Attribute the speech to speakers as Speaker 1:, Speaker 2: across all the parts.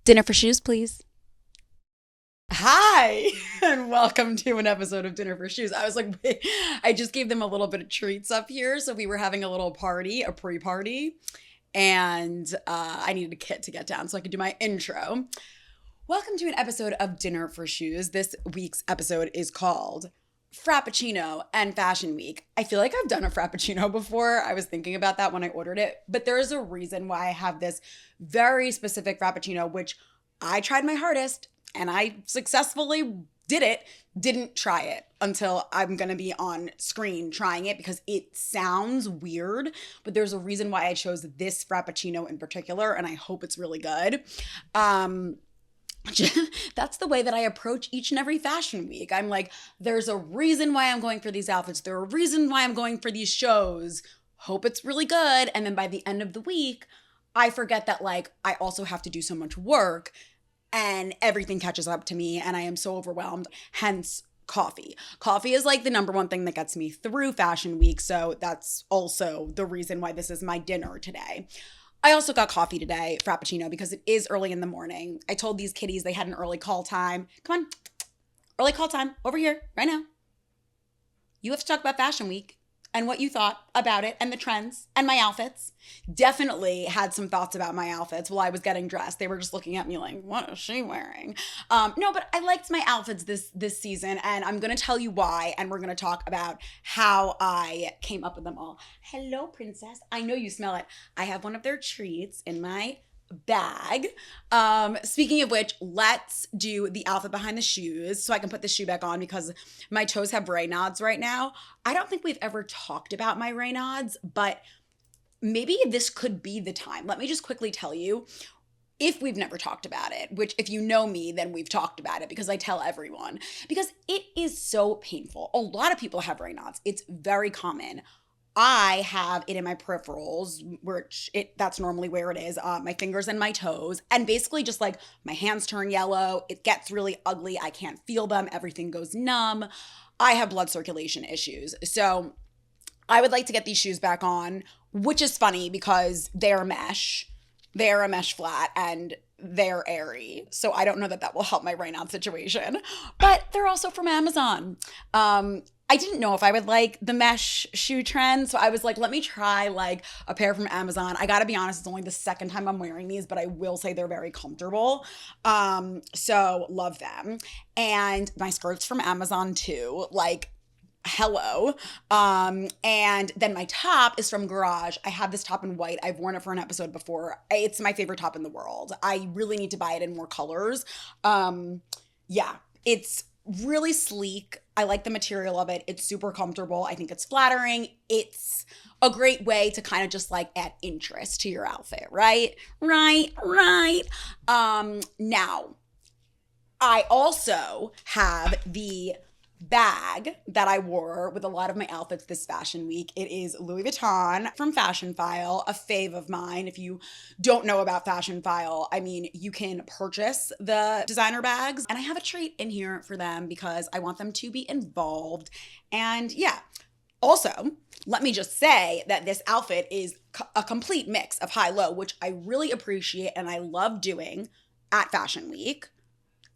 Speaker 1: Dinner for shoes, please.
Speaker 2: Hi, and welcome to an episode of Dinner for Shoes. I was like, wait, I just gave them a little bit of treats up here. So we were having a little party, a pre-party, and I needed a kit to get down so I could do my intro. Welcome to an episode of Dinner for Shoes. This week's episode is called Frappuccino and Fashion Week. I feel like I've done a Frappuccino before. I was thinking about that when I ordered it, but there is a reason why I have this very specific Frappuccino, which I tried my hardest and I successfully didn't try it until I'm going to be on screen trying it because it sounds weird, but there's a reason why I chose this Frappuccino in particular, and I hope it's really good. That's the way that I approach each and every fashion week. I'm like, there's a reason why I'm going for these outfits. There's a reason why I'm going for these shows. Hope it's really good. And then by the end of the week, I forget that like I also have to do so much work and everything catches up to me and I am so overwhelmed. Hence coffee. Coffee is like the number one thing that gets me through fashion week. So that's also the reason why this is my dinner today. I also got coffee today, Frappuccino, because it is early in the morning. I told these kitties they had an early call time. Come on, early call time, over here, right now. You have to talk about Fashion Week and what you thought about it and the trends and my outfits. Definitely had some thoughts about my outfits while I was getting dressed. They were just looking at me like, what is she wearing? No, but I liked my outfits this season, and I'm going to tell you why, and we're going to talk about how I came up with them all. Hello, princess. I know you smell it. I have one of their treats in my bag. Speaking of which, let's do the outfit behind the shoes so I can put the shoe back on because my toes have Raynaud's right now. I don't think we've ever talked about my Raynaud's, but maybe this could be the time. Let me just quickly tell you, if we've never talked about it, which if you know me, then we've talked about it because I tell everyone, because it is so painful. A lot of people have Raynaud's. It's very common. I have it in my peripherals, which that's normally where it is, my fingers and my toes, and basically just like my hands turn yellow, it gets really ugly, I can't feel them, everything goes numb. I have blood circulation issues. So I would like to get these shoes back on, which is funny because they're a mesh flat, and they're airy. So I don't know that will help my Raynaud situation, but they're also from Amazon. I didn't know if I would like the mesh shoe trend. So I was like, let me try like a pair from Amazon. I gotta be honest, it's only the second time I'm wearing these, but I will say they're very comfortable. So love them. And my skirt's from Amazon too. Like, hello. And then my top is from Garage. I have this top in white. I've worn it for an episode before. It's my favorite top in the world. I really need to buy it in more colors. Yeah, it's really sleek. I like the material of it. It's super comfortable. I think it's flattering. It's a great way to kind of just like add interest to your outfit, right? Right. Now, I also have the bag that I wore with a lot of my outfits this fashion week. It is Louis Vuitton from Fashionphile, a fave of mine. If you don't know about Fashionphile, I mean, you can purchase the designer bags, and I have a treat in here for them because I want them to be involved. And yeah, also, let me just say that this outfit is a complete mix of high-low, which I really appreciate and I love doing at Fashion Week.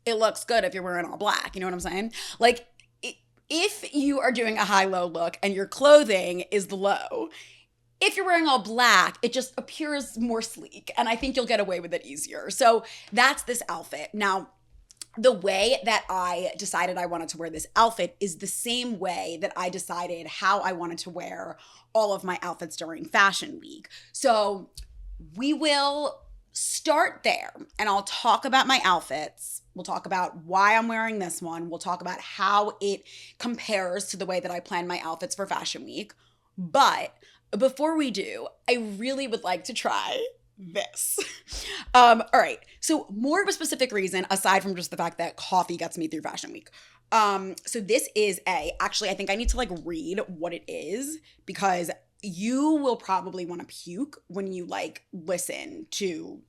Speaker 2: It looks good if you're wearing all black, you know what I'm saying? Like, if you are doing a high-low look and your clothing is the low, if you're wearing all black, it just appears more sleek, and I think you'll get away with it easier. So that's this outfit. Now, the way that I decided I wanted to wear this outfit is the same way that I decided how I wanted to wear all of my outfits during Fashion Week. So we will start there, and I'll talk about my outfits. We'll talk about why I'm wearing this one. We'll talk about how it compares to the way that I plan my outfits for Fashion Week. But before we do, I really would like to try this. All right. So more of a specific reason, aside from just the fact that coffee gets me through Fashion Week. So this is actually, I think I need to like read what it is because you will probably want to puke when you like listen to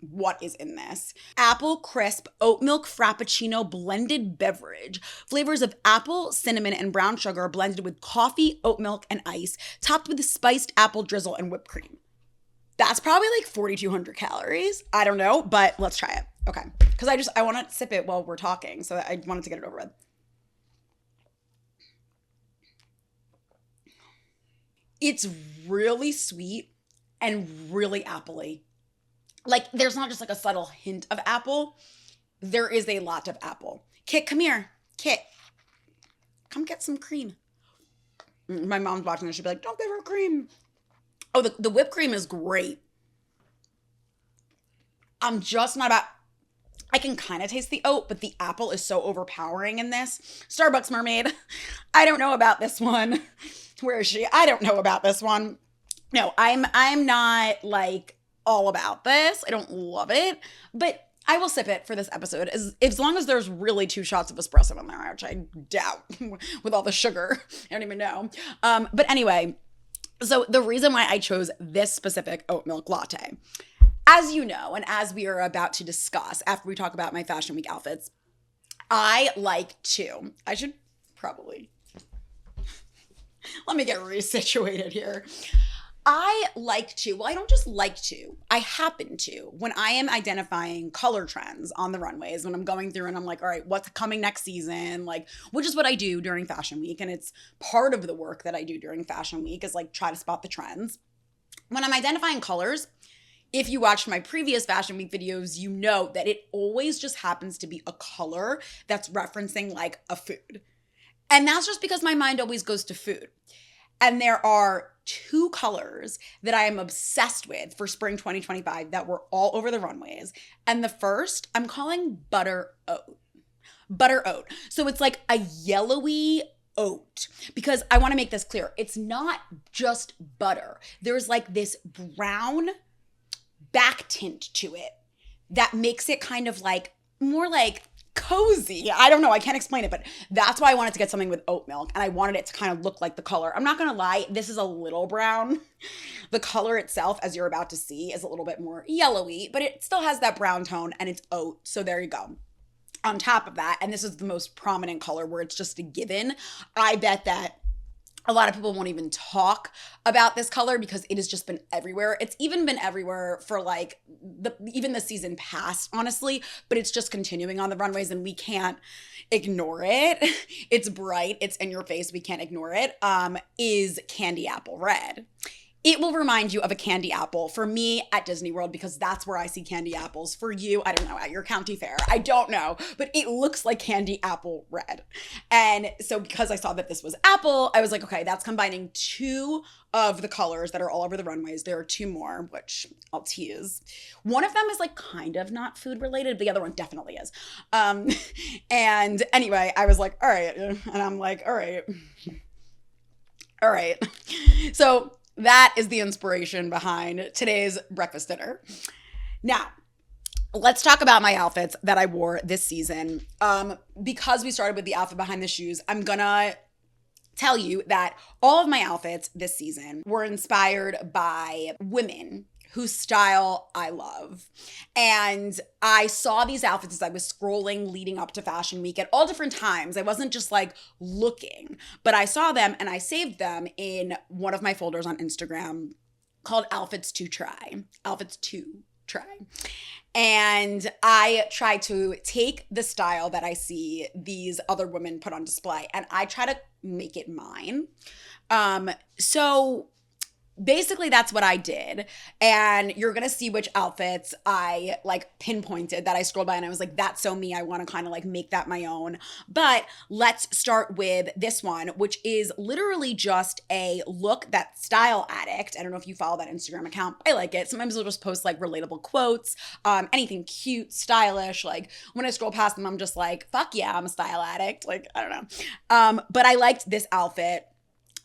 Speaker 2: what is in this. Apple Crisp Oatmilk Frappuccino blended beverage. Flavors of apple, cinnamon, and brown sugar blended with coffee, oat milk, and ice, topped with a spiced apple drizzle and whipped cream. That's probably like 4,200 calories. I don't know, but let's try it. Okay. Because I want to sip it while we're talking. So I wanted to get it over with. It's really sweet and really apple-y. Like, there's not just like a subtle hint of apple. There is a lot of apple. Kit, come here. Kit, come get some cream. My mom's watching this. She'd be like, don't give her cream. Oh, the whipped cream is great. I'm just not about... I can kind of taste the oat, but the apple is so overpowering in this. Starbucks Mermaid. I don't know about this one. Where is she? I don't know about this one. No, I'm not like all about this. I don't love it, but I will sip it for this episode as long as there's really 2 shots of espresso in there, which I doubt with all the sugar. I don't even know. But anyway, so the reason why I chose this specific oat milk latte, as you know, and as we are about to discuss after we talk about my Fashion Week outfits, I should probably, let me get resituated here. I don't just like to, I happen to, when I am identifying color trends on the runways, when I'm going through and I'm like, all right, what's coming next season? Like, which is what I do during Fashion Week. And it's part of the work that I do during Fashion Week is like try to spot the trends. When I'm identifying colors, if you watched my previous Fashion Week videos, you know that it always just happens to be a color that's referencing like a food. And that's just because my mind always goes to food. And there are 2 colors that I am obsessed with for spring 2025 that were all over the runways. And the first I'm calling butter oat. Butter oat. So it's like a yellowy oat, because I want to make this clear. It's not just butter. There's like this brown back tint to it that makes it kind of like more like cozy. I don't know. I can't explain it, but that's why I wanted to get something with oat milk, and I wanted it to kind of look like the color. I'm not going to lie. This is a little brown. The color itself, as you're about to see, is a little bit more yellowy, but it still has that brown tone, and it's oat. So there you go. On top of that, and this is the most prominent color where it's just a given, I bet that a lot of people won't even talk about this color because it has just been everywhere. It's even been everywhere for like even the season past, honestly, but it's just continuing on the runways and we can't ignore it. It's bright, it's in your face, we can't ignore it. Is candy apple red. It will remind you of a candy apple for me at Disney World because that's where I see candy apples. For you, I don't know, at your county fair. I don't know, but it looks like candy apple red. And so because I saw that this was apple, I was like, okay, that's combining 2 of the colors that are all over the runways. There are 2 more, which I'll tease. One of them is like kind of not food related, but the other one definitely is. And anyway, I was like, all right. And I'm like, all right. All right. So that is the inspiration behind today's breakfast dinner. Now, let's talk about my outfits that I wore this season. Because we started with the outfit behind the shoes, I'm gonna tell you that all of my outfits this season were inspired by women whose style I love. And I saw these outfits as I was scrolling leading up to Fashion Week at all different times. I wasn't just like looking, but I saw them and I saved them in one of my folders on Instagram called Outfits to Try. Outfits to Try. And I try to take the style that I see these other women put on display and I try to make it mine. So basically that's what I did. And you're going to see which outfits I like pinpointed that I scrolled by and I was like, that's so me. I want to kind of like make that my own. But let's start with this one, which is literally just a look that Style Addict, I don't know if you follow that Instagram account. I like it. Sometimes they'll just post like relatable quotes, anything cute, stylish. Like when I scroll past them, I'm just like, fuck yeah, I'm a style addict. Like, I don't know. But I liked this outfit.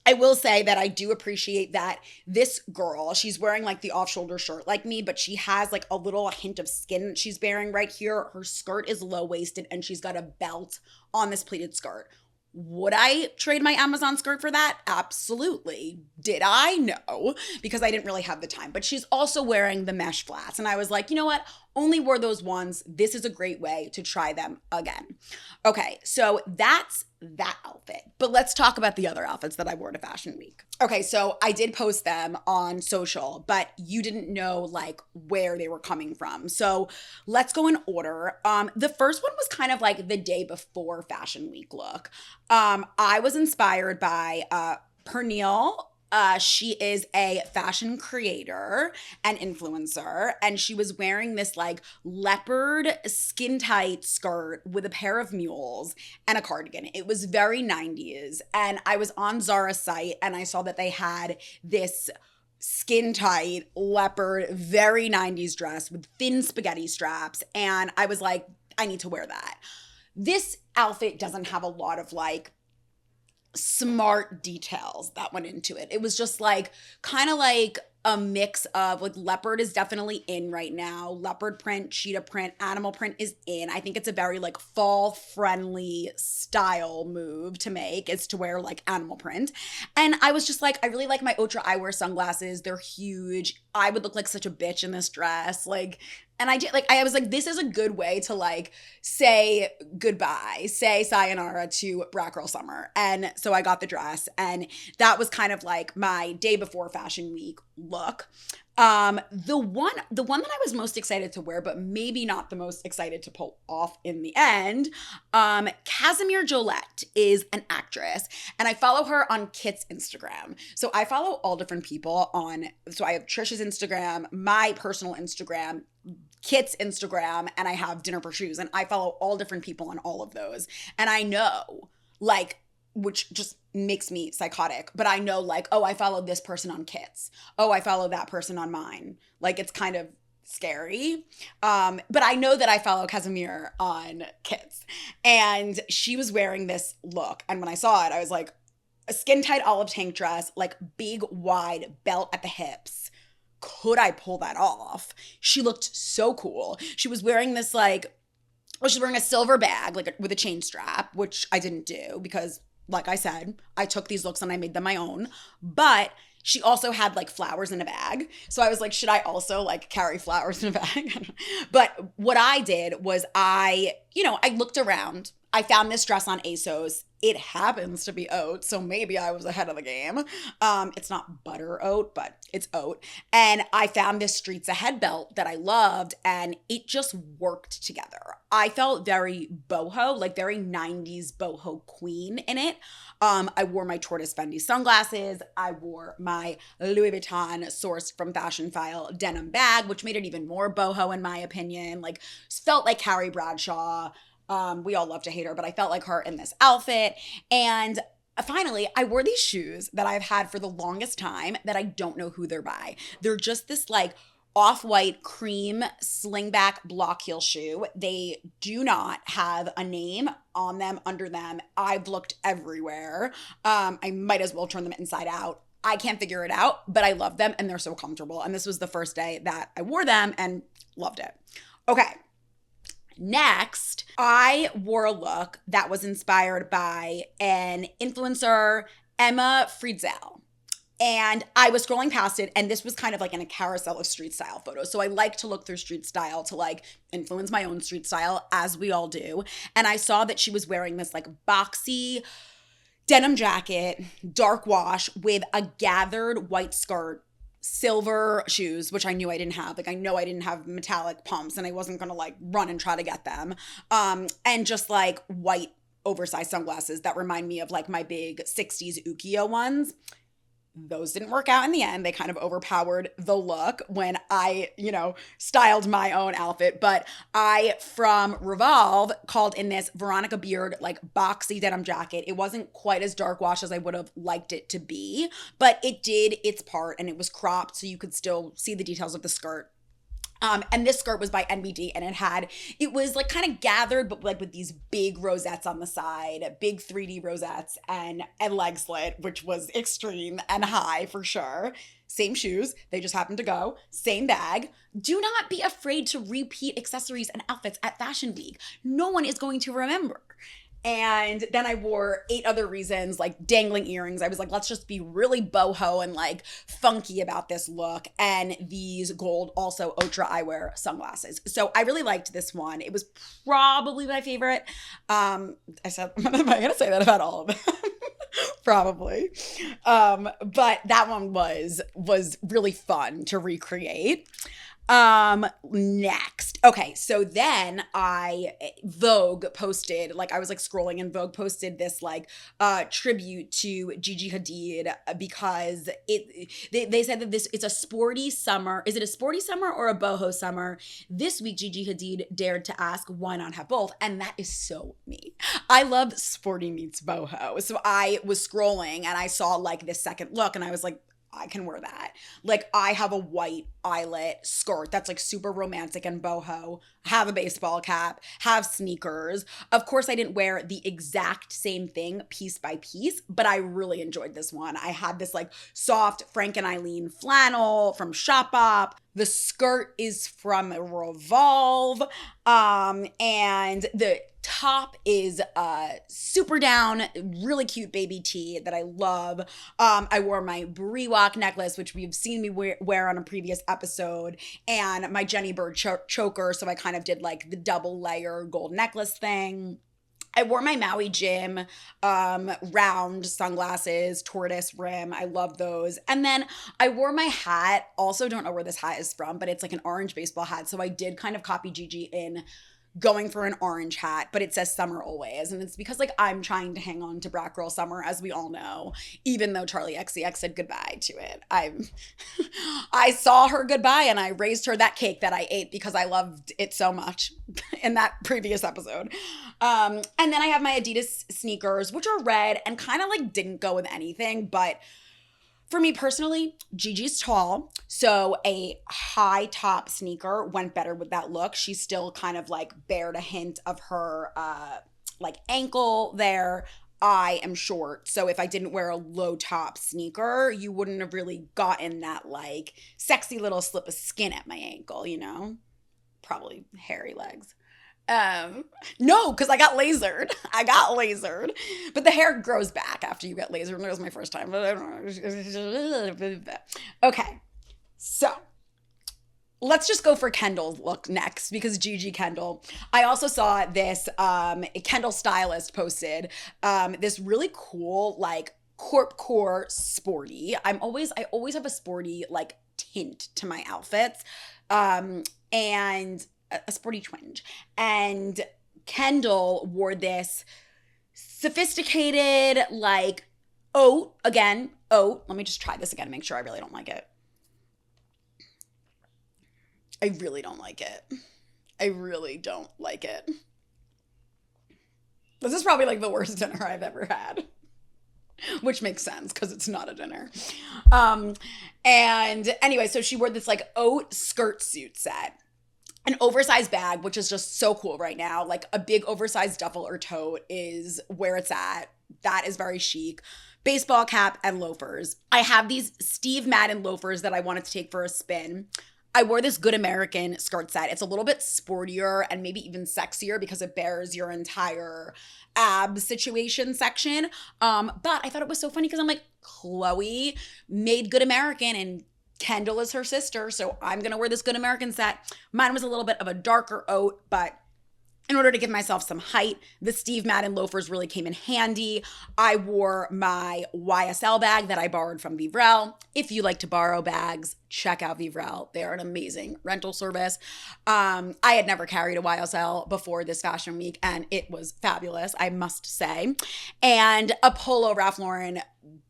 Speaker 2: I will say that I do appreciate that this girl, she's wearing like the off-shoulder shirt like me, but she has like a little hint of skin that she's bearing right here. Her skirt is low-waisted and she's got a belt on this pleated skirt. Would I trade my Amazon skirt for that? Absolutely. Did I? No, because I didn't really have the time. But she's also wearing the mesh flats. And I was like, you know what? only wore those once. This is a great way to try them again. Okay, so that's that outfit. But let's talk about the other outfits that I wore to Fashion Week. Okay, so I did post them on social, but you didn't know like where they were coming from. So let's go in order. The first one was kind of like the day before Fashion Week look. I was inspired by Pernille. She is a fashion creator and influencer, and she was wearing this like leopard skin tight skirt with a pair of mules and a cardigan. It was very 90s, and I was on Zara's site and I saw that they had this skin tight leopard, very 90s dress with thin spaghetti straps, and I was like, I need to wear that. This outfit doesn't have a lot of like smart details that went into it. It was just like kind of like a mix of like leopard is definitely in right now. Leopard print, cheetah print, animal print is in. I think it's a very like fall friendly style move to make, is to wear like animal print. And I was just like, I really like my Ultra eyewear sunglasses. They're huge. I would look like such a bitch in this dress. Like, and I did like, I was like, this is a good way to like say goodbye, say sayonara to Brat Girl Summer. And so I got the dress, and that was kind of like my day before Fashion Week look. The one that I was most excited to wear, but maybe not the most excited to pull off in the end, Casimir Jolette is an actress, and I follow her on Kit's Instagram. So I follow all different people so I have Trisha's Instagram, my personal Instagram, Kit's Instagram, and I have Dinner for Shoes, and I follow all different people on all of those. And I know, like, which just makes me psychotic, but I know like, oh, I follow this person on Kit's. Oh, I follow that person on mine. Like, it's kind of scary. But I know that I follow Casimir on Kit's, and she was wearing this look. And when I saw it, I was like, a skin tight olive tank dress, like big wide belt at the hips. Could I pull that off? She looked so cool. She was wearing this like, she's wearing a silver bag, like with a chain strap, which I didn't do because, like I said, I took these looks and I made them my own. But she also had like flowers in a bag. So I was like, should I also like carry flowers in a bag? But what I did was I looked around. I found this dress on ASOS. It happens to be oat, so maybe I was ahead of the game. It's not butter oat, but it's oat. And I found this Streets Ahead belt that I loved, and it just worked together. I felt very boho, like very 90s boho queen in it. I wore my Tortoise Fendi sunglasses. I wore my Louis Vuitton sourced from Fashionphile denim bag, which made it even more boho in my opinion. Like, felt like Carrie Bradshaw. We all love to hate her, but I felt like her in this outfit. And finally, I wore these shoes that I've had for the longest time that I don't know who they're by. They're just this like off-white cream slingback block heel shoe. They do not have a name on them, under them. I've looked everywhere. I might as well turn them inside out. I can't figure it out, but I love them and they're so comfortable. And this was the first day that I wore them and loved it. Okay. Next, I wore a look that was inspired by an influencer, Emma Friedzel. And I was scrolling past it, and this was kind of like in a carousel of street style photos. So I like to look through street style to like influence my own street style, as we all do. And I saw that she was wearing this like boxy denim jacket, dark wash with a gathered white skirt, silver shoes, which I knew I didn't have. Like, I know I didn't have metallic pumps and I wasn't going to like run and try to get them. And just like white oversized sunglasses that remind me of like my big 60s Ukiyo ones. Those didn't work out in the end. They kind of overpowered the look when I, styled my own outfit. But I, from Revolve, called in this Veronica Beard, like boxy denim jacket. It wasn't quite as dark wash as I would have liked it to be, but it did its part and it was cropped so you could still see the details of the skirt. And this skirt was by NBD, and it was like kind of gathered, but like with these big rosettes on the side, big 3D rosettes and leg slit, which was extreme and high for sure. Same shoes, they just happened to go. Same bag. Do not be afraid to repeat accessories and outfits at Fashion Week. No one is going to remember. And then I wore 8 other reasons, like dangling earrings. I was like, let's just be really boho and like funky about this look. And these gold also ultra eyewear sunglasses. So I really liked this one. It was probably my favorite. I said, am I going to say that about all of them? Probably. But that one was really fun to recreate. Next. Okay, so then Vogue posted, like I was like scrolling and Vogue posted this like tribute to Gigi Hadid because they said that it's a sporty summer. Is it a sporty summer or a boho summer? This week Gigi Hadid dared to ask why not have both, and that is so me. I love sporty meets boho. So I was scrolling and I saw like this second look and I was like, I can wear that. Like I have a white eyelet skirt that's like super romantic and boho, have a baseball cap, have sneakers. Of course, I didn't wear the exact same thing piece by piece, but I really enjoyed this one. I had this like soft Frank and Eileen flannel from Shop Up. The skirt is from Revolve. And the top is super down, really cute baby tee that I love. I wore my Brewok necklace, which we've seen me wear on a previous episode, and my Jenny Bird choker. So I kind of did like the double layer gold necklace thing. I wore my Maui Jim round sunglasses, tortoise rim. I love those. And then I wore my hat. Also don't know where this hat is from, but it's like an orange baseball hat. So I did kind of copy Gigi in going for an orange hat, but it says summer always. And it's because like I'm trying to hang on to Brat Girl Summer, as we all know, even though Charlie XCX said goodbye to it. I saw her goodbye and I raised her that cake that I ate because I loved it so much in that previous episode. And then I have my Adidas sneakers, which are red and kind of like didn't go with anything, but for me personally, Gigi's tall, so a high top sneaker went better with that look. She still kind of like bared a hint of her like ankle there. I am short, so if I didn't wear a low top sneaker, you wouldn't have really gotten that like sexy little slip of skin at my ankle, you know? Probably hairy legs. No, because I got lasered. But the hair grows back after you get lasered. And that was my first time. Okay, so let's just go for Kendall's look next because Gigi Kendall. I also saw this Kendall stylist posted this really cool like corp core sporty. I always have a sporty like tint to my outfits. And a sporty twinge. And Kendall wore this sophisticated, like, oat. Let me just try this again to make sure I really don't like it. I really don't like it. This is probably like the worst dinner I've ever had. Which makes sense because it's not a dinner. And anyway, so she wore this like oat skirt suit set. An oversized bag, which is just so cool right now. Like a big oversized duffel or tote is where it's at. That is very chic. Baseball cap and loafers. I have these Steve Madden loafers that I wanted to take for a spin. I wore this Good American skirt set. It's a little bit sportier and maybe even sexier because it bears your entire ab situation section. But I thought it was so funny because I'm like, Chloe made Good American and Kendall is her sister, so I'm going to wear this Good American set. Mine was a little bit of a darker oat, but in order to give myself some height, the Steve Madden loafers really came in handy. I wore my YSL bag that I borrowed from Vivrel. If you like to borrow bags, check out Vivrel. They are an amazing rental service. I had never carried a YSL before this fashion week, and it was fabulous, I must say. And a Polo Ralph Lauren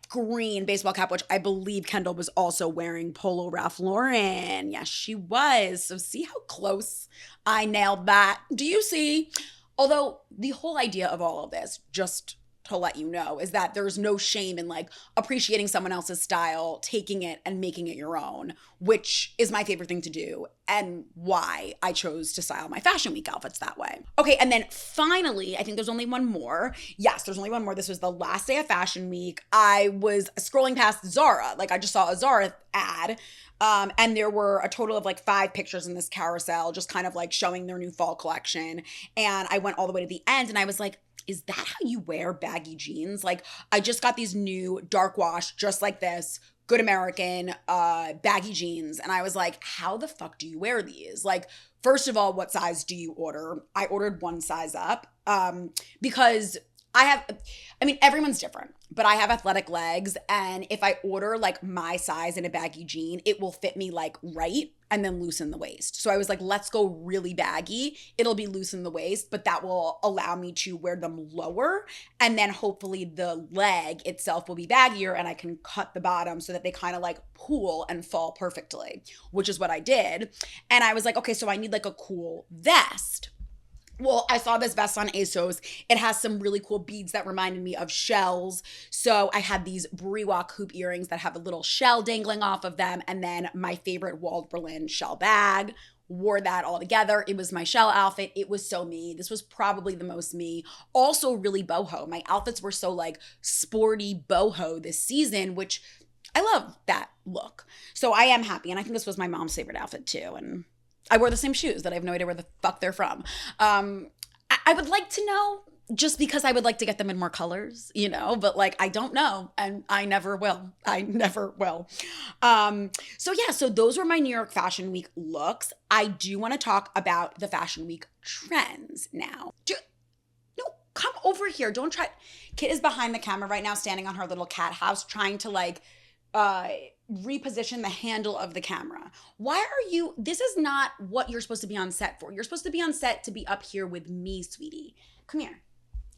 Speaker 2: green baseball cap, which I believe Kendall was also wearing Polo Ralph Lauren. Yes, she was. So see how close I nailed that. Do you see? Although the whole idea of all of this, just to let you know, is that there's no shame in like appreciating someone else's style, taking it and making it your own, which is my favorite thing to do and why I chose to style my fashion week outfits that way. Okay, and then finally, I think there's only one more. Yes, there's only one more. This was the last day of fashion week. I was scrolling past Zara. Like I just saw a Zara ad. And there were a total of like 5 pictures in this carousel, just kind of like showing their new fall collection. And I went all the way to the end and I was like, is that how you wear baggy jeans? Like, I just got these new dark wash, just like this, Good American baggy jeans. And I was like, how the fuck do you wear these? Like, first of all, what size do you order? I ordered one size up because everyone's different, but I have athletic legs. And if I order like my size in a baggy jean, it will fit me like right and then loosen the waist. So I was like, let's go really baggy. It'll be loose in the waist, but that will allow me to wear them lower. And then hopefully the leg itself will be baggier and I can cut the bottom so that they kind of like pool and fall perfectly, which is what I did. And I was like, okay, so I need like a cool vest. Well, I saw this vest on ASOS. It has some really cool beads that reminded me of shells. So I had these Briwak hoop earrings that have a little shell dangling off of them. And then my favorite Walled Berlin shell bag. Wore that all together. It was my shell outfit. It was so me. This was probably the most me. Also really boho. My outfits were so like sporty boho this season, which I love that look. So I am happy. And I think this was my mom's favorite outfit too. And I wore the same shoes that I have no idea where the fuck they're from. I would like to know, just because I would like to get them in more colors, you know, but like I don't know, and I never will. So those were my New York Fashion Week looks. I do want to talk about the Fashion Week trends now. No, come over here. Don't try. Kit is behind the camera right now, standing on her little cat house, trying to like reposition the handle of the camera. Why are you, this is not what you're supposed to be on set for. You're supposed to be on set to be up here with me, sweetie. Come here.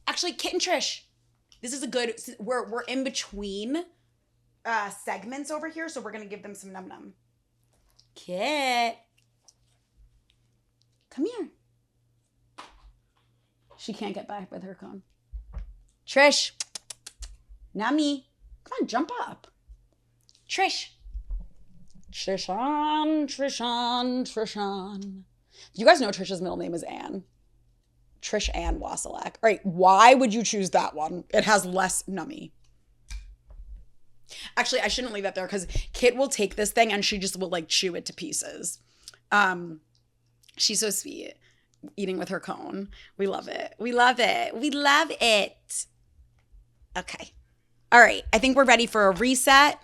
Speaker 2: Actually, Kit and Trish, this is a good, we're in between segments over here, so we're gonna give them some num num. Kit, come here. She can't get back with her cone. Trish, nummy, come on, jump up. Trish. Trishan. You guys know Trisha's middle name is Ann. Trish Ann Wasilak. All right, why would you choose that one? It has less nummy. Actually, I shouldn't leave that there because Kit will take this thing and she just will like chew it to pieces. She's so sweet. Eating with her cone. We love it. We love it. We love it. Okay. All right, I think we're ready for a reset.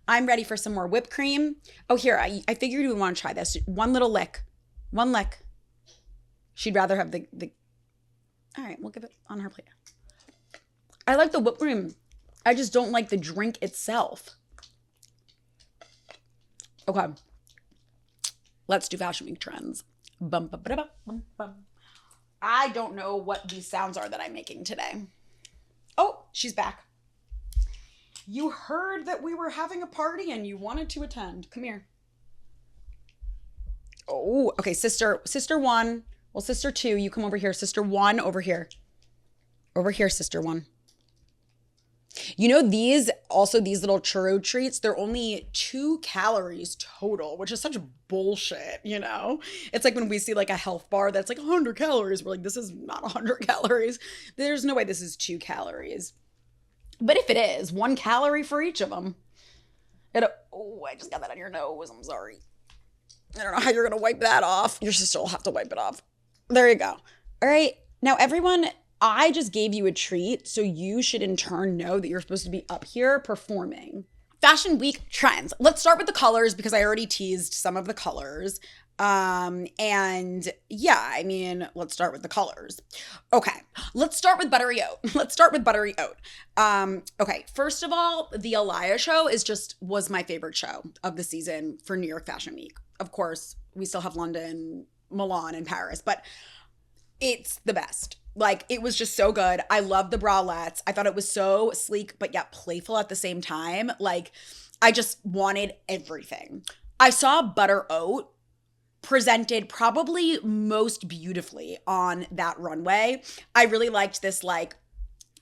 Speaker 2: I'm ready for some more whipped cream. Oh, here, I figured you would want to try this. One little lick. One lick. She'd rather have the all right, we'll give it on her plate. I like the whipped cream. I just don't like the drink itself. Okay. Let's do Fashion Week trends. Bum, bum, ba, bum, bum. I don't know what these sounds are that I'm making today. Oh, she's back. You heard that we were having a party and you wanted to attend. Come here. Oh, okay, sister one. Well, sister two, you come over here. Sister one, over here. Over here, sister one. You know, these little churro treats, they're only 2 calories total, which is such bullshit, you know? It's like when we see like a health bar that's like 100 calories. We're like, this is not 100 calories. There's no way this is 2 calories. But if it is, 1 calorie for each of them. Oh, I just got that on your nose. I'm sorry. I don't know how you're going to wipe that off. Your sister will have to wipe it off. There you go. All right. Now, everyone, I just gave you a treat, so you should in turn know that you're supposed to be up here performing. Fashion Week trends. Let's start with the colors because I already teased some of the colors. And yeah, I mean, let's start with the colors. Okay, let's start with buttery oat. Okay, first of all, the Alaya show was my favorite show of the season for New York Fashion Week. Of course, we still have London, Milan, and Paris, but it's the best. Like, it was just so good. I love the bralettes. I thought it was so sleek, but yet playful at the same time. Like, I just wanted everything. I saw Butter Oat presented probably most beautifully on that runway. I really liked this like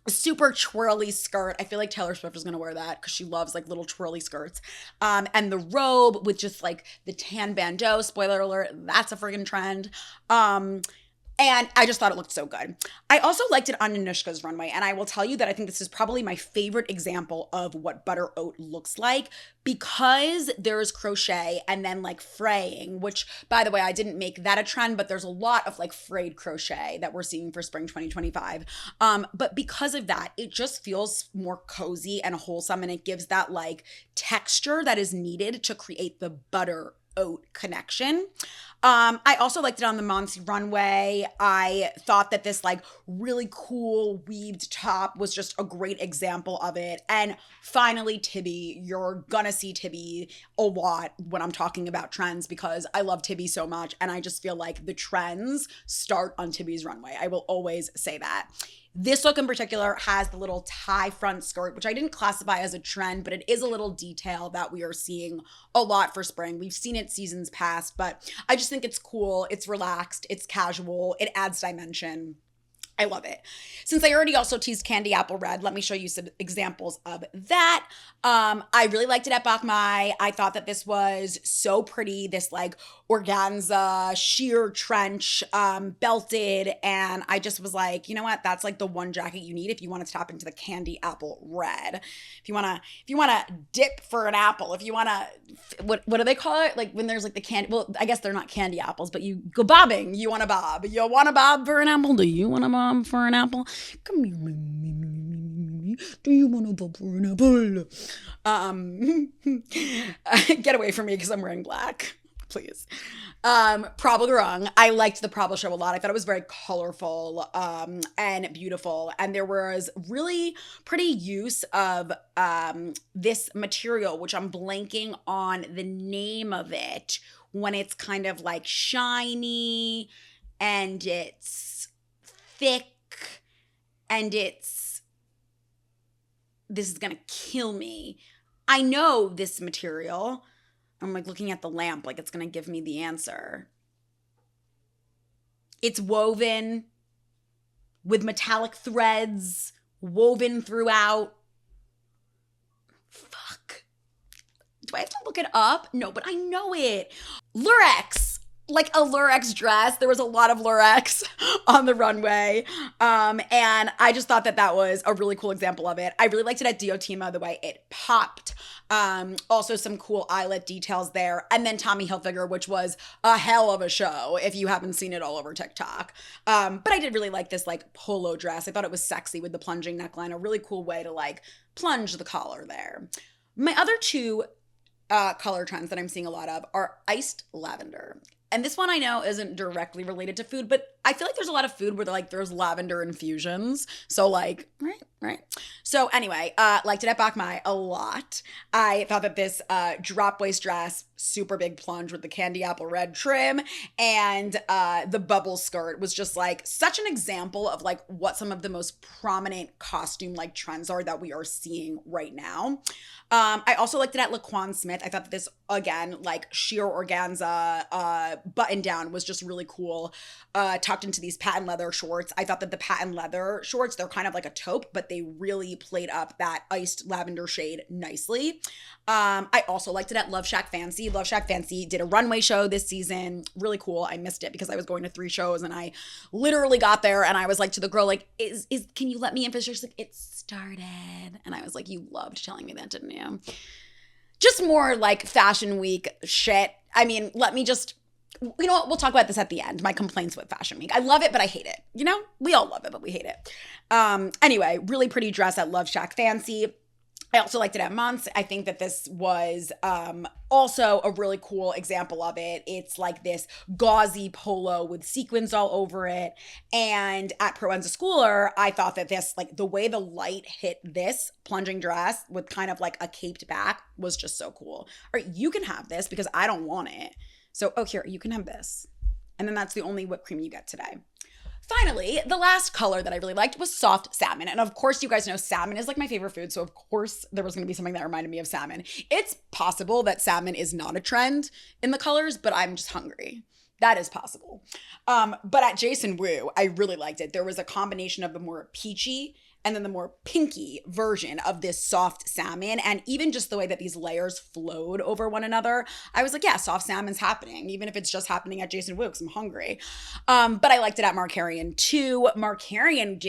Speaker 2: super twirly skirt. I feel like Taylor Swift is going to wear that because she loves like little twirly skirts. And the robe with just like the tan bandeau, spoiler alert, that's a friggin' trend. And I just thought it looked so good. I also liked it on Anushka's runway. And I will tell you that I think this is probably my favorite example of what butter oat looks like, because there's crochet and then like fraying, which, by the way, I didn't make that a trend, but there's a lot of like frayed crochet that we're seeing for spring 2025. But because of that, it just feels more cozy and wholesome, and it gives that like texture that is needed to create the butter oat connection. I also liked it on the Monty runway. I thought that this like really cool weaved top was just a great example of it. And finally, Tibby. You're gonna see Tibby a lot when I'm talking about trends, because I love Tibby so much, and I just feel like the trends start on Tibby's runway. I will always say that. This look in particular has the little tie front skirt, which I didn't classify as a trend, but it is a little detail that we are seeing a lot for spring. We've seen it seasons past, but I just think it's cool. It's relaxed. It's casual. It adds dimension. I love it. Since I already also teased Candy Apple Red, let me show you some examples of that. I really liked it at Bach Mai. I thought that this was so pretty, this like organza sheer trench, belted, and I just was like, you know what? That's like the one jacket you need if you want to tap into the Candy Apple Red. If you wanna dip for an apple, if you wanna, what do they call it? Like when there's like the candy, well, I guess they're not candy apples, but you go bobbing. You want to bob. You want to bob for an apple? Do you want to bob for an apple? Come here. Do you want to bob for an apple? Get away from me because I'm wearing black. Please. Probably wrong. I liked the Prabal show a lot. I thought it was very colorful and beautiful. And there was really pretty use of this material, which I'm blanking on the name of it, when it's kind of like shiny and it's thick and this is gonna kill me. I know this material. I'm like looking at the lamp like it's going to give me the answer. It's woven with metallic threads, woven throughout. Fuck. Do I have to look it up? No, but I know it. Lurex. Like a Lurex dress. There was a lot of Lurex on the runway. And I just thought that that was a really cool example of it. I really liked it at Diotima, the way it popped. Also some cool eyelet details there. And then Tommy Hilfiger, which was a hell of a show if you haven't seen it all over TikTok. But I did really like this like polo dress. I thought it was sexy with the plunging neckline, a really cool way to like plunge the collar there. My other two color trends that I'm seeing a lot of are iced lavender. And this one I know isn't directly related to food, but I feel like there's a lot of food where like there's lavender infusions. So like, right. So anyway, liked it at Bach Mai a lot. I thought that this drop waist dress, super big plunge with the candy apple red trim, and the bubble skirt was just like such an example of like what some of the most prominent costume like trends are that we are seeing right now. I also liked it at Laquan Smith. I thought that this, again, like sheer organza button down was just really cool. Tucked into these patent leather shorts. I thought that the patent leather shorts, they're kind of like a taupe, but they really played up that iced lavender shade nicely. I also liked it at Love Shack Fancy. Love Shack Fancy did a runway show this season. Really cool. I missed it because I was going to 3 shows and I literally got there and I was like to the girl, like, can you let me in for sure? She's like, it started. And I was like, you loved telling me that, didn't you? Just more like Fashion Week shit. I mean, let me just, you know what? We'll talk about this at the end. My complaints with Fashion Week. I love it, but I hate it. You know, we all love it, but we hate it. Anyway, really pretty dress at Love Shack Fancy. I also liked it at Monts. I think that this was also a really cool example of it. It's like this gauzy polo with sequins all over it. And at Proenza Schooler, I thought that this, like the way the light hit this plunging dress with kind of like a caped back was just so cool. All right, you can have this because I don't want it. So, here, you can have this. And then that's the only whipped cream you get today. Finally, the last color that I really liked was soft salmon. And of course, you guys know salmon is like my favorite food. So of course, there was going to be something that reminded me of salmon. It's possible that salmon is not a trend in the colors, but I'm just hungry. That is possible. But at Jason Wu, I really liked it. There was a combination of the more peachy and then the more pinky version of this soft salmon. And even just the way that these layers flowed over one another, I was like, yeah, soft salmon's happening, even if it's just happening at Jason Wu because I'm hungry. But I liked it at Markarian too. Markarian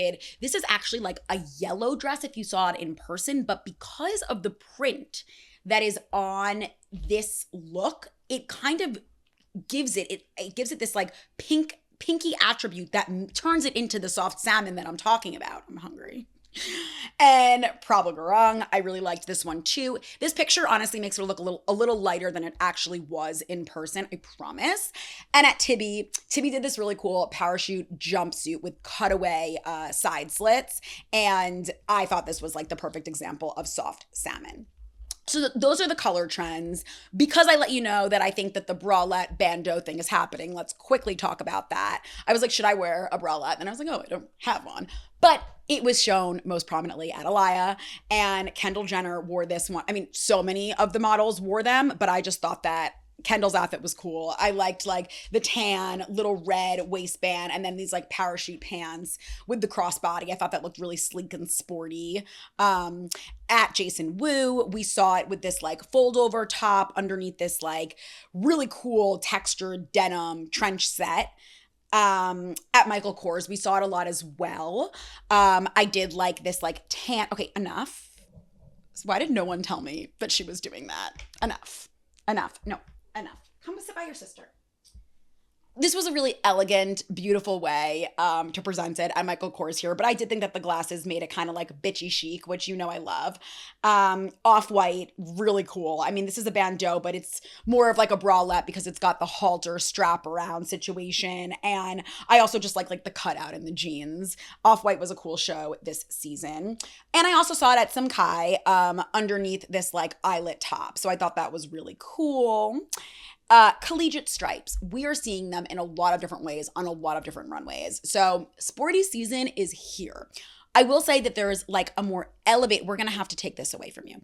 Speaker 2: this is actually like a yellow dress if you saw it in person, but because of the print that is on this look, it kind of gives it gives it this like pinky attribute that turns it into the soft salmon that I'm talking about. I'm hungry. And Prabal Gurung, I really liked this one too. This picture honestly makes it look a little lighter than it actually was in person, I promise. And at Tibi did this really cool parachute jumpsuit with cutaway side slits, and I thought this was like the perfect example of soft salmon. So those are the color trends. Because I let you know that I think that the bralette bandeau thing is happening, let's quickly talk about that. I was like, should I wear a bralette? And I was like, oh, I don't have one. But it was shown most prominently at Alaya, and Kendall Jenner wore this one. I mean, so many of the models wore them, but I just thought that Kendall's outfit was cool. I liked like the tan little red waistband and then these like parachute pants with the crossbody. I thought that looked really sleek and sporty. At Jason Wu, we saw it with this like fold over top underneath this like really cool textured denim trench set. At Michael Kors, we saw it a lot as well. I did like this like tan. Okay, enough. Why did no one tell me that she was doing that? Enough. No. Enough. Come sit by your sister. This was a really elegant, beautiful way to present it at Michael Kors here, but I did think that the glasses made it kind of like bitchy chic, which you know I love. Off-white, really cool. I mean, this is a bandeau, but it's more of like a bralette because it's got the halter strap around situation, and I also just like the cutout in the jeans. Off-white was a cool show this season. And I also saw it at Some Kai underneath this like eyelet top, so I thought that was really cool. Collegiate stripes. We are seeing them in a lot of different ways on a lot of different runways. So sporty season is here. I will say that there is like a more elevated, we're going to have to take this away from you.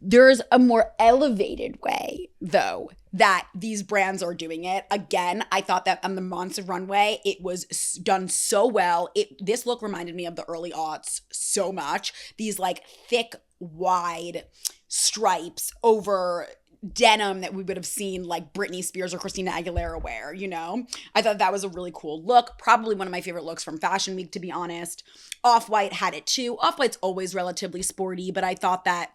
Speaker 2: There's a more elevated way though that these brands are doing it. Again, I thought that on the Monster runway, it was done so well. This look reminded me of the early aughts so much. These like thick, wide stripes over denim that we would have seen like Britney Spears or Christina Aguilera wear, you know? I thought that was a really cool look. Probably one of my favorite looks from Fashion Week, to be honest. Off-White had it too. Off-White's always relatively sporty, but I thought that,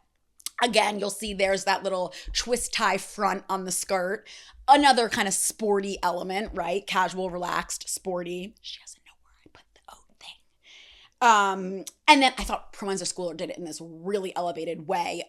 Speaker 2: again, you'll see there's that little twist tie front on the skirt. Another kind of sporty element, right? Casual, relaxed, sporty. She doesn't know where I put the oat thing. And then I thought Proenza Schooler did it in this really elevated way.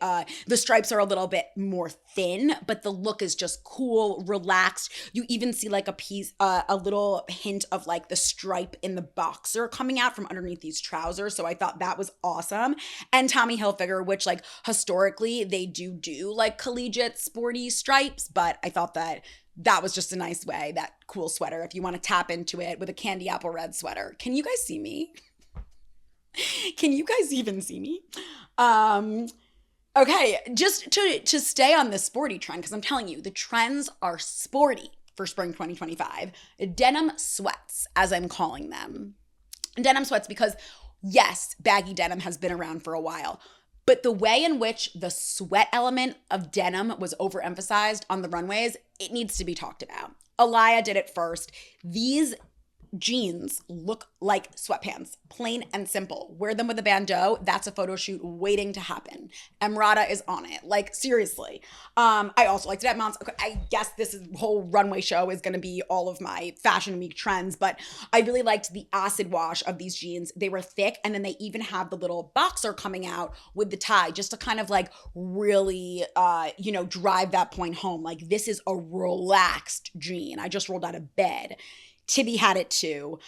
Speaker 2: The stripes are a little bit more thin, but the look is just cool, relaxed. You even see like a little hint of like the stripe in the boxer coming out from underneath these trousers. So I thought that was awesome. And Tommy Hilfiger, which like historically they do like collegiate sporty stripes, but I thought that was just a nice way, that cool sweater, if you want to tap into it with a candy apple red sweater. Can you guys see me? Can you guys even see me? Okay, just to stay on this sporty trend, because I'm telling you, the trends are sporty for spring 2025. Denim sweats, as I'm calling them. Denim sweats because, yes, baggy denim has been around for a while, but the way in which the sweat element of denim was overemphasized on the runways, it needs to be talked about. Alaya did it first. These jeans look like sweatpants, plain and simple. Wear them with a bandeau. That's a photo shoot waiting to happen. Emrata is on it. Like, seriously. I also liked it at Mons. Okay, I guess this whole runway show is going to be all of my Fashion Week trends, but I really liked the acid wash of these jeans. They were thick, and then they even have the little boxer coming out with the tie just to kind of like really, drive that point home. Like, this is a relaxed jean. I just rolled out of bed. Tibi had it too.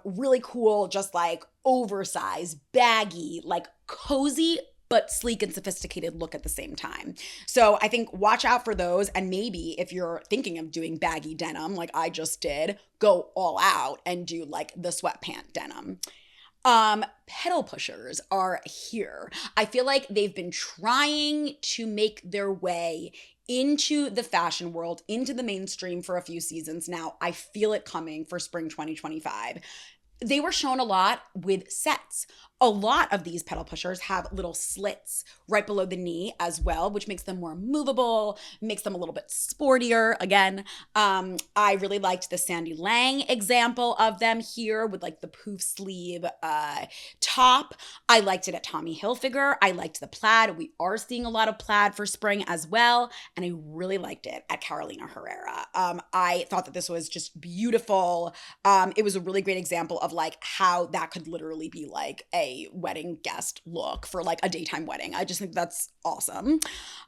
Speaker 2: Really cool, just like oversized, baggy, like cozy, but sleek and sophisticated look at the same time. So I think watch out for those. And maybe if you're thinking of doing baggy denim, like I just did, go all out and do like the sweatpant denim. Pedal pushers are here. I feel like they've been trying to make their way into the fashion world, into the mainstream for a few seasons now. I feel it coming for spring 2025. They were shown a lot with sets. A lot of these pedal pushers have little slits right below the knee as well, which makes them more movable, makes them a little bit sportier. Again, I really liked the Sandy Lang example of them here with like the poof sleeve top. I liked it at Tommy Hilfiger. I liked the plaid. We are seeing a lot of plaid for spring as well, and I really liked it at Carolina Herrera. I thought that this was just beautiful. It was a really great example of like how that could literally be like a wedding guest look for like a daytime wedding. I just think that's awesome.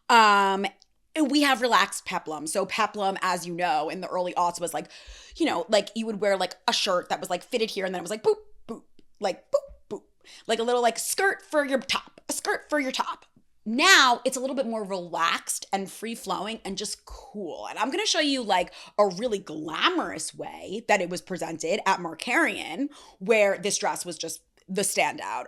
Speaker 2: We have relaxed peplum. So peplum, as you know, in the early aughts was like, you know, like you would wear like a shirt that was like fitted here and then it was like boop, boop, like boop, boop, like a little like skirt for your top, a skirt for your top. Now it's a little bit more relaxed and free flowing and just cool. And I'm going to show you like a really glamorous way that it was presented at Markarian, where this dress was just the standout.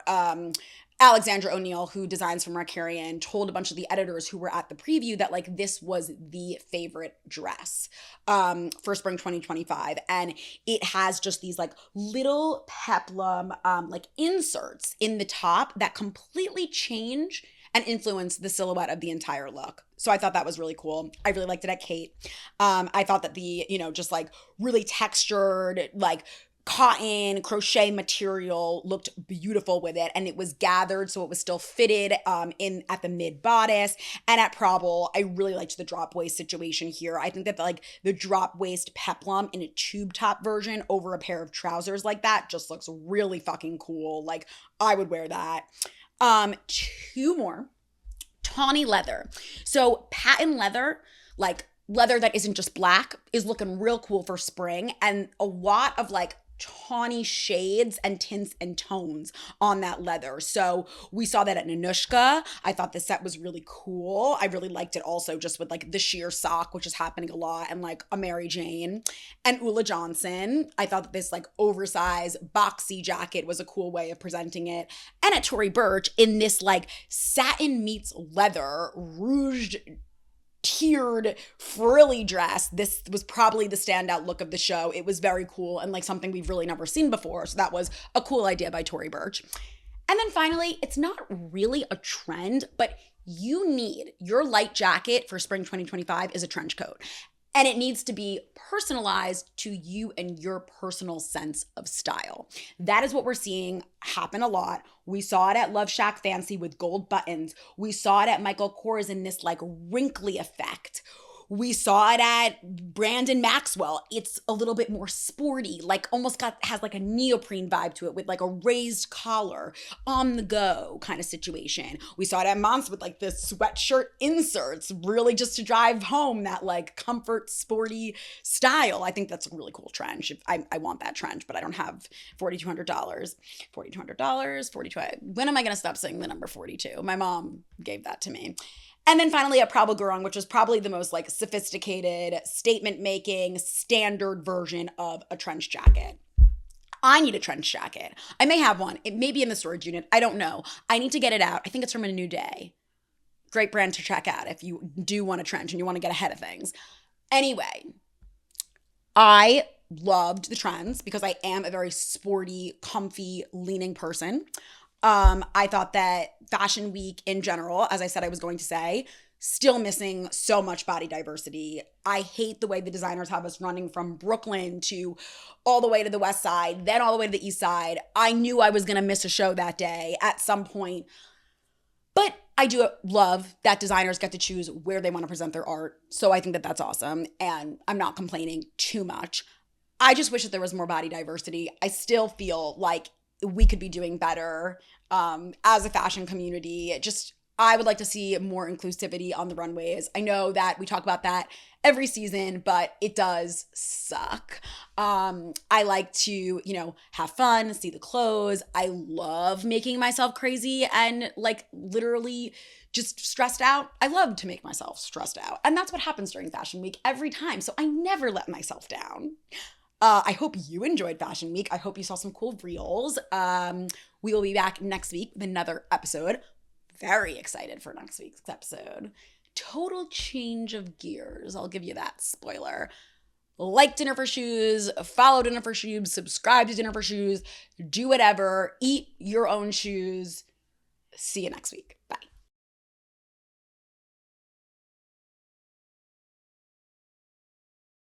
Speaker 2: Alexandra O'Neill, who designs for Markarian, told a bunch of the editors who were at the preview that like this was the favorite dress for spring 2025. And it has just these like little peplum like inserts in the top that completely change and influence the silhouette of the entire look. So I thought that was really cool. I really liked it at Kate. I thought that the, you know, just like really textured, like cotton crochet material looked beautiful with it, and it was gathered so it was still fitted in at the mid bodice. And at Probable, I really liked the drop waist situation here. I think that like the drop waist peplum in a tube top version over a pair of trousers like that just looks really fucking cool. Like I would wear that. Two more. Tawny leather. So patent leather, like leather that isn't just black, is looking real cool for spring, and a lot of like tawny shades and tints and tones on that leather. So we saw that at Nanushka. I thought this set was really cool. I really liked it also just with like the sheer sock, which is happening a lot, and like a Mary Jane. And Ula Johnson, I thought that this like oversized boxy jacket was a cool way of presenting it. And at Tory Burch in this like satin meets leather rouged tiered frilly dress. This was probably the standout look of the show. It was very cool and like something we've really never seen before. So that was a cool idea by Tory Burch. And then finally, it's not really a trend, but you need your light jacket for spring 2025 is a trench coat. And it needs to be personalized to you and your personal sense of style. That is what we're seeing happen a lot. We saw it at Love Shack Fancy with gold buttons. We saw it at Michael Kors in this like wrinkly effect. We saw it at Brandon Maxwell. It's a little bit more sporty, like almost has like a neoprene vibe to it with like a raised collar, on the go kind of situation. We saw it at Mons with like this sweatshirt inserts, really just to drive home that like comfort, sporty style. I think that's a really cool trend. I want that trend, but I don't have $4,200. $4,200, 42. When am I going to stop saying the number 42? My mom gave that to me. And then finally at Prabal Gurung, which was probably the most like sophisticated, statement-making, standard version of a trench jacket. I need a trench jacket. I may have one. It may be in the storage unit. I don't know. I need to get it out. I think it's from A New Day. Great brand to check out if you do want a trench and you want to get ahead of things. Anyway, I loved the trends because I am a very sporty, comfy, leaning person. I thought that Fashion Week in general, as I said I was going to say, still missing so much body diversity. I hate the way the designers have us running from Brooklyn to all the way to the West Side, then all the way to the East Side. I knew I was going to miss a show that day at some point. But I do love that designers get to choose where they want to present their art. So I think that that's awesome. And I'm not complaining too much. I just wish that there was more body diversity. I still feel like we could be doing better as a fashion community. I would like to see more inclusivity on the runways. I know that we talk about that every season, but it does suck. I like to, have fun, see the clothes. I love making myself crazy and like literally just stressed out. I love to make myself stressed out. And that's what happens during Fashion Week every time. So I never let myself down. I hope you enjoyed Fashion Week. I hope you saw some cool reels. We will be back next week with another episode. Very excited for next week's episode. Total change of gears. I'll give you that spoiler. like Dinner for Shoes, follow Dinner for Shoes, subscribe to Dinner for Shoes, do whatever, eat your own shoes. See you next week. Bye.